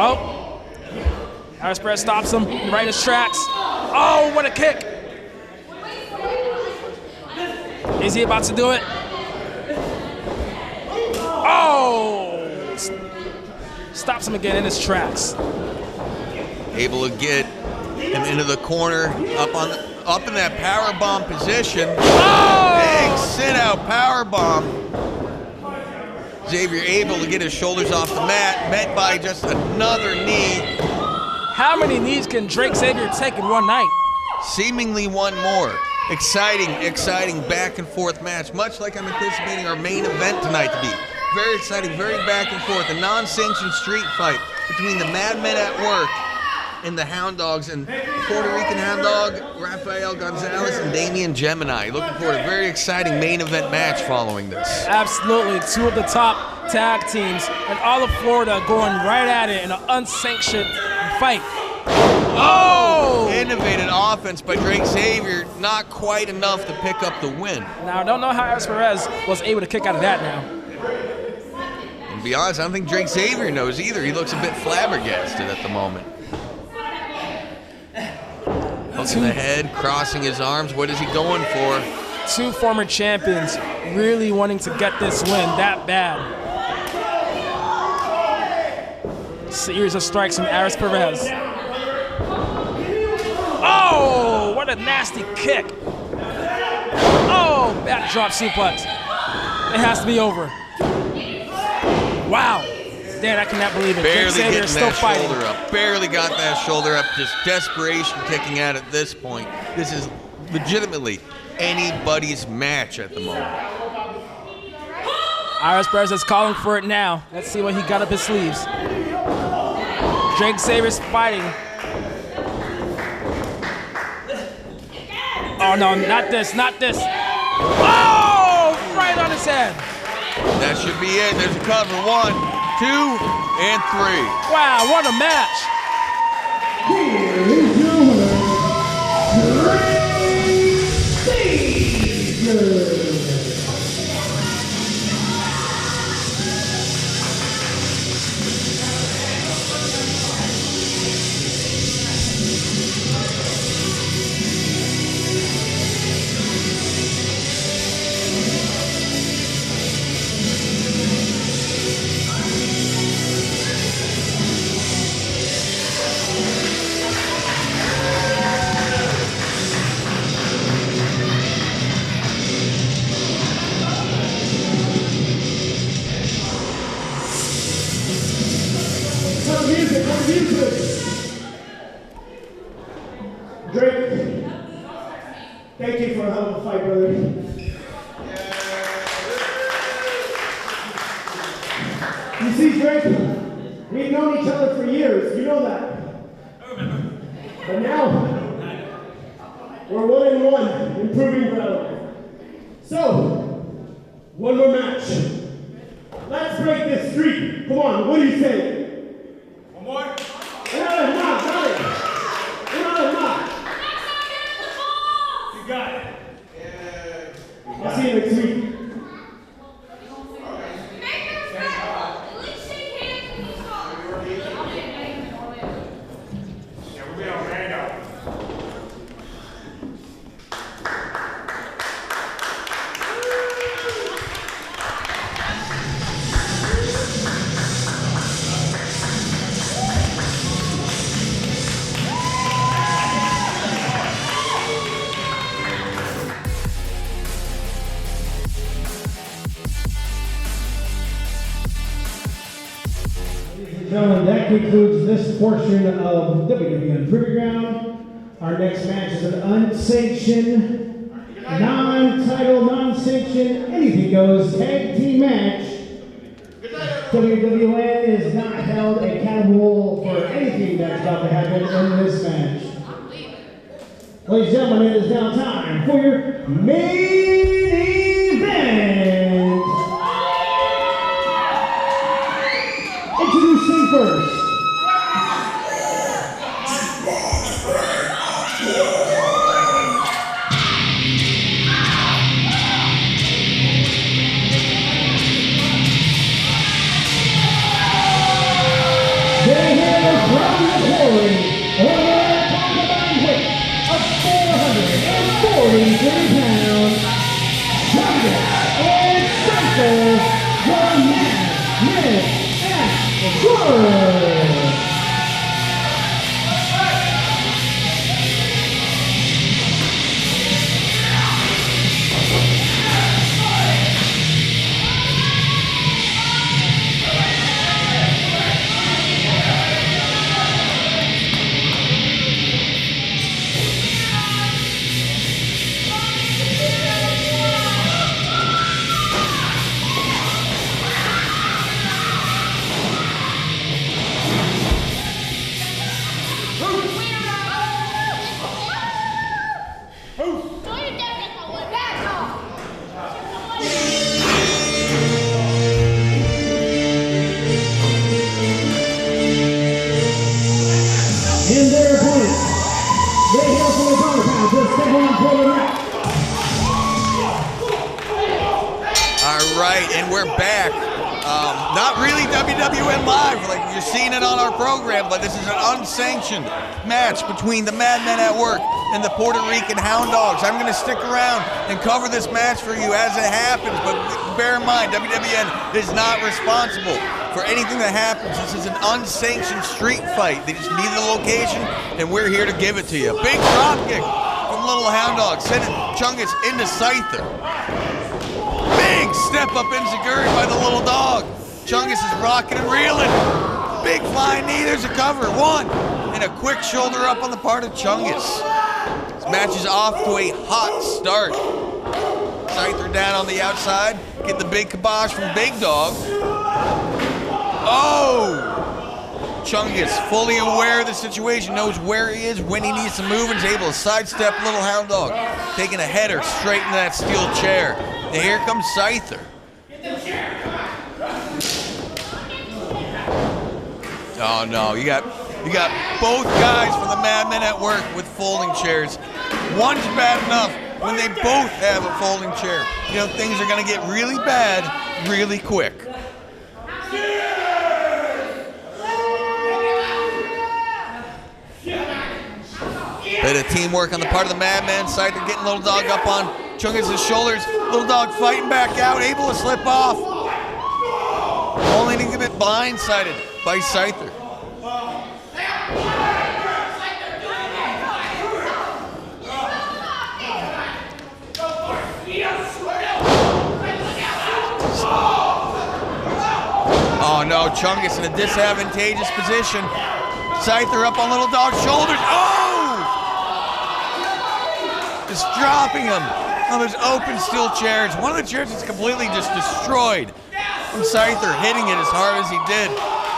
Oh, Perez stops him right in his tracks. Oh, what a kick. Is he about to do it? Oh, stops him again in his tracks. Able to get him into the corner, up in that power bomb position. Oh! Big sit out power bomb. Xavier able to get his shoulders off the mat, met by just another knee. How many knees can Xavier take in one night? Seemingly one more. Exciting back and forth match, much like I'm anticipating our main event tonight to be. Very exciting, very back and forth. A non-sanctioned street fight between the Madmen at Work and the Hound Dogs, and Puertorican Hound Dog, Rafael, Gonzalez, and Damian, Jemini. Looking forward to a very exciting main event match following this. Absolutely, two of the top tag teams in all of Florida going right at it in an unsanctioned fight. Oh! Innovative offense by Xavier, not quite enough to pick up the win. Now, I don't know how Perez was able to kick out of that now. And to be honest, I don't think Xavier knows either. He looks a bit flabbergasted at the moment. Hook in the head, crossing his arms. What is he going for? Two former champions really wanting to get this win that bad. Series of strikes from Perez. Oh, what a nasty kick. Oh, backdrop suplex. It has to be over. Wow. Dan, I cannot believe it. Barely Xavier getting is still that fighting. shoulder up. Barely got that shoulder up. Just desperation kicking out at this point. This is legitimately anybody's match at the moment. Perez is calling for it now. Let's see what he got up his sleeves. Xavier's fighting. Oh no, not this. Oh, right on his head. That should be it. There's a cover. 1, 2, and 3. Wow, what a match. Here is your winner, Drake, thank you for a hell of a fight, brother. You see, Drake, we've known each other for years. You know that. But now, we're 1-1 in Proving Ground. So, one more match. Let's break this streak. Come on, what do you say? One more? Another knock, got it. Another knock. You got it. I'll see you next week. Gentlemen, that concludes this portion of WWN Proving Ground. Our next match is an unsanctioned Non-title, non-sanctioned, anything goes tag team match. WWN is not held accountable for anything that's about to happen in this match. Ladies and gentlemen, it is now time for your main event. Introducing first. Not really WWN Live, like you're seeing it on our program, but this is an unsanctioned match between the Madmen at Work and the Puertorican Hound Dogs. I'm going to stick around and cover this match for you as it happens, but bear in mind, WWN is not responsible for anything that happens. This is an unsanctioned street fight. They just need the location, and we're here to give it to you. Big drop kick from Little Hound Dog, sending Chungus into Syther. Big step up insecurity by the little dog. Chungus is rocking and reeling. Big flying knee, there's a cover. One, and a quick shoulder up on the part of Chungus. This match is off to a hot start. Syther down on the outside, get the big kibosh from Big Dog. Oh! Chungus, fully aware of the situation, knows where he is, when he needs to move, and is able to sidestep Little Hound Dog, taking a header straight into that steel chair. And here comes Syther. Oh no, you got both guys from the Madmen at Work with folding chairs. One's bad enough. When they both have a folding chair, you know, things are gonna get really bad really quick. Bit of teamwork on the part of the Madman. Syther getting Little Dog up on Chungus' shoulders. Little Dog fighting back out, able to slip off. Only to get blindsided by Syther. Oh no, Chungus in a disadvantageous position. Syther up on Little Dog's shoulders. Oh! Just dropping him on those open steel chairs. One of the chairs is completely just destroyed from Syther hitting it as hard as he did.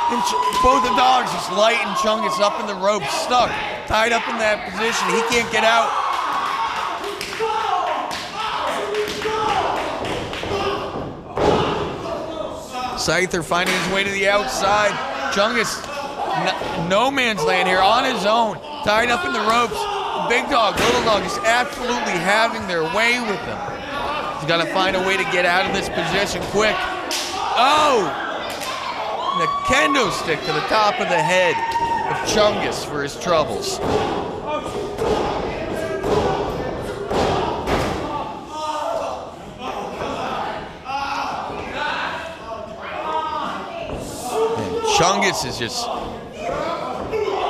And both the dogs just lighting Chungus up in the rope, stuck, tied up in that position. He can't get out. Syther finding his way to the outside. Chungus, no man's land here on his own, tied up in the ropes. Big Dog, Little Dog is absolutely having their way with him. He's got to find a way to get out of this position quick. Oh! And a kendo stick to the top of the head of Chungus for his troubles.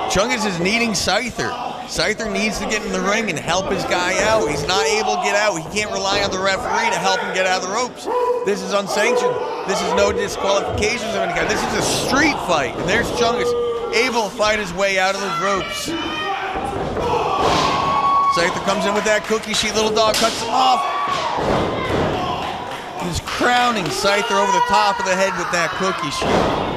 Chungus is needing Syther. Syther needs to get in the ring and help his guy out. He's not able to get out. He can't rely on the referee to help him get out of the ropes. This is unsanctioned. This is no disqualifications of any kind. This is a street fight. And there's Chungus able to fight his way out of those ropes. Syther comes in with that cookie sheet. Little dog cuts him off. He's crowning Syther over the top of the head with that cookie sheet.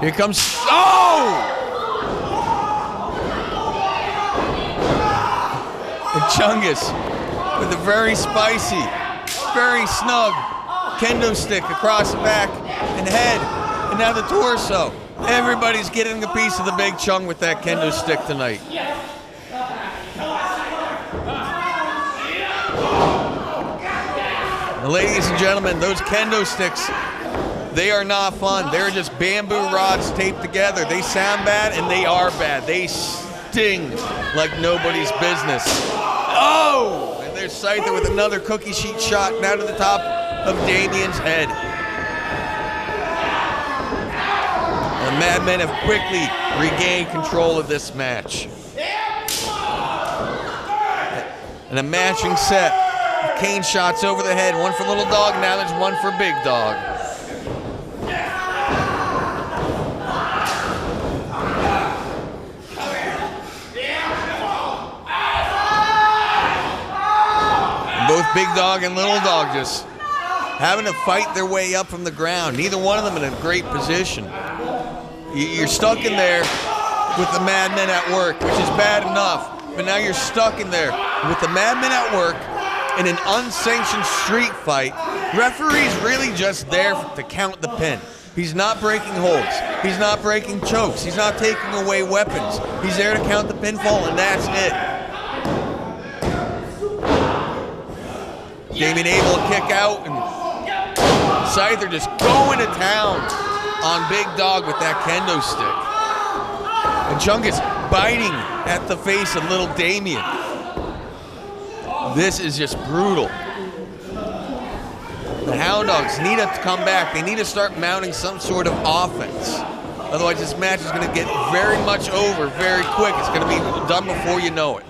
Here comes, And Chungus with a very spicy, very snug kendo stick across the back and head, and now the torso. Everybody's getting a piece of the big chung with that kendo stick tonight. Now, ladies and gentlemen, those kendo sticks, they are not fun. They're just bamboo rods taped together. They sound bad and they are bad. They sting like nobody's business. Oh! And there's Syther with another cookie sheet shot down to the top of Damian's head. The Madmen have quickly regained control of this match. And a matching set of cane shots over the head. One for Little Dog, now there's one for Big Dog. Both Big Dog and Little Dog just having to fight their way up from the ground. Neither one of them in a great position. You're stuck in there with the Madmen at work, which is bad enough, but now you're stuck in there with the Madmen at work in an unsanctioned street fight. Referee's really just there to count the pin. He's not breaking holds. He's not breaking chokes. He's not taking away weapons. He's there to count the pinfall, and that's it. Damian able to kick out, and Syther just going to town on Big Dog with that kendo stick. And Chungus biting at the face of little Damian. This is just brutal. The Hound Dogs need to come back. They need to start mounting some sort of offense. Otherwise, this match is going to get very much over very quick. It's going to be done before you know it.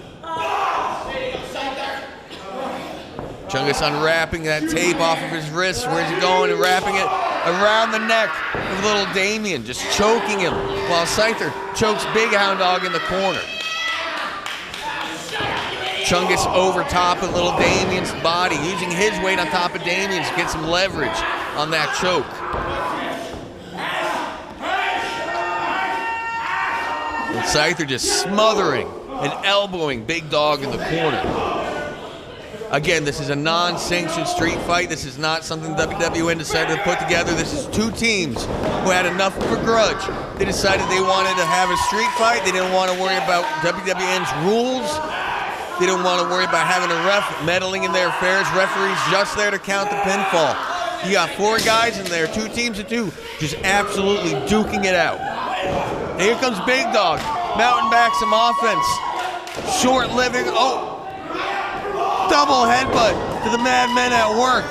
Chungus unwrapping that tape off of his wrist. Where's he going? And wrapping it around the neck of little Damian, just choking him while Syther chokes Big Hound Dog in the corner. Chungus over top of little Damian's body, using his weight on top of Damian's to get some leverage on that choke. And Syther just smothering and elbowing Big Dog in the corner. Again, this is a non-sanctioned street fight. This is not something WWN decided to put together. This is two teams who had enough of a grudge. They decided they wanted to have a street fight. They didn't want to worry about WWN's rules. They didn't want to worry about having a ref meddling in their affairs. Referees just there to count the pinfall. You got four guys in there, two teams of two, just absolutely duking it out. And here comes Big Dog, mounting back some offense. Short living, double headbutt to the Madmen at work.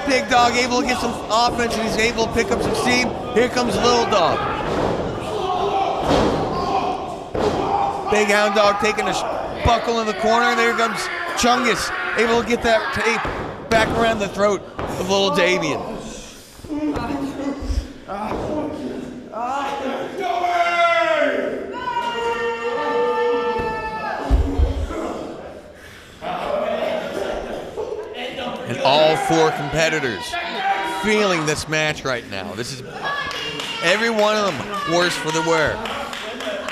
Big Dog able to get some offense, and he's able to pick up some steam. Here comes Little Dog. Big Hound Dog taking a buckle in the corner, and there comes Chungus, able to get that tape back around the throat of little Damian. And all four competitors feeling this match right now. This is every one of them worse for the wear.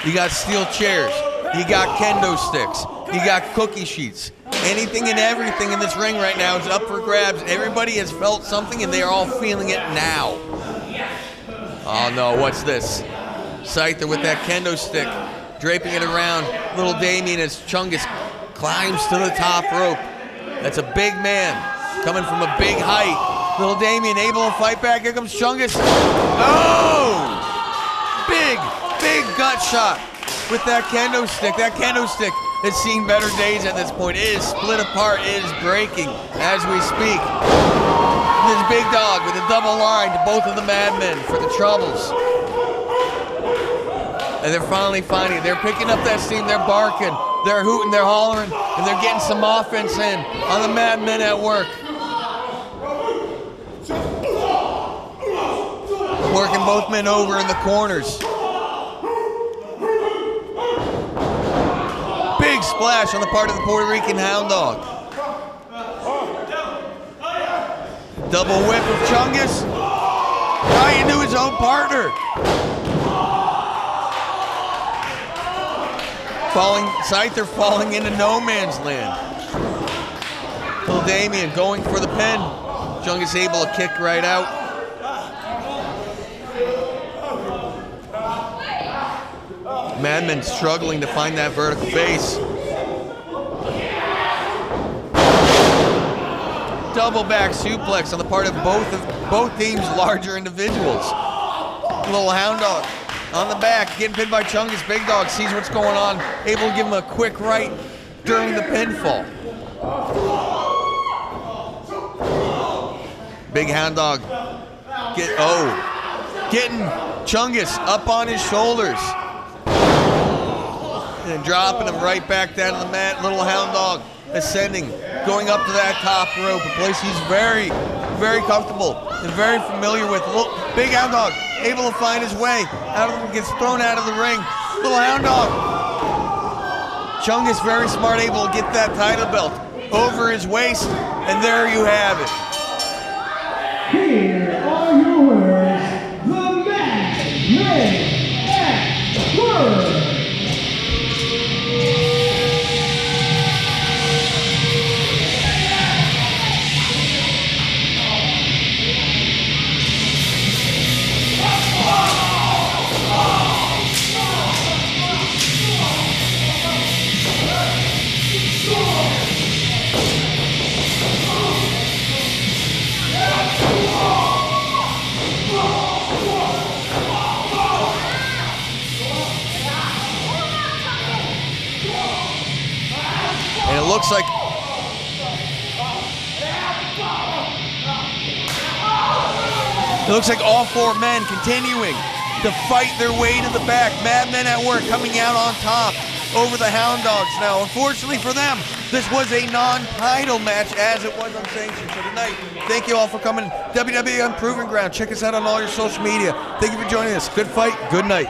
You got steel chairs, you got kendo sticks, you got cookie sheets. Anything and everything in this ring right now is up for grabs. Everybody has felt something and they are all feeling it now. Oh no, what's this? Syther with that kendo stick, draping it around little Damian as Chungus climbs to the top rope. That's a big man coming from a big height. Little Damian able to fight back. Here comes Chungus. Oh! Big gut shot with that kendo stick. That kendo stick has seen better days at this point. It is split apart. It is breaking as we speak. This Big Dog with a double line to both of the Madmen for the troubles. And they're finally finding it. They're picking up that steam. They're barking. They're hooting. They're hollering. And they're getting some offense in on the Madmen at work. Working both men over in the corners. big splash on the part of the Puertorican Hound Dog. Double whip of Chungus. Right into his own partner. Syther falling into no man's land. Little Damian going for the pin. Chungus able to kick right out. Madman struggling to find that vertical base. Double back suplex on the part of both teams' larger individuals. Little Hound Dog on the back, getting pinned by Chungus. Big Dog sees what's going on, able to give him a quick right during the pinfall. Big Hound Dog getting Chungus up on his shoulders and dropping him right back down to the mat. Little Hound Dog ascending, going up to that top rope, a place he's very, very comfortable and very familiar with. Big Hound Dog able to find his way out of, gets thrown out of the ring. Little Hound Dog. Chungus very smart, able to get that title belt over his waist, and there you have it. Here are your winners, the match made at Torres. And it looks like all four men continuing to fight their way to the back. Madmen at work, coming out on top over the Hound Dogs now. Unfortunately for them, this was a non-title match as it was unsanctioned. So tonight, thank you all for coming. WWN Proving Ground. Check us out on all your social media. Thank you for joining us. Good fight, good night.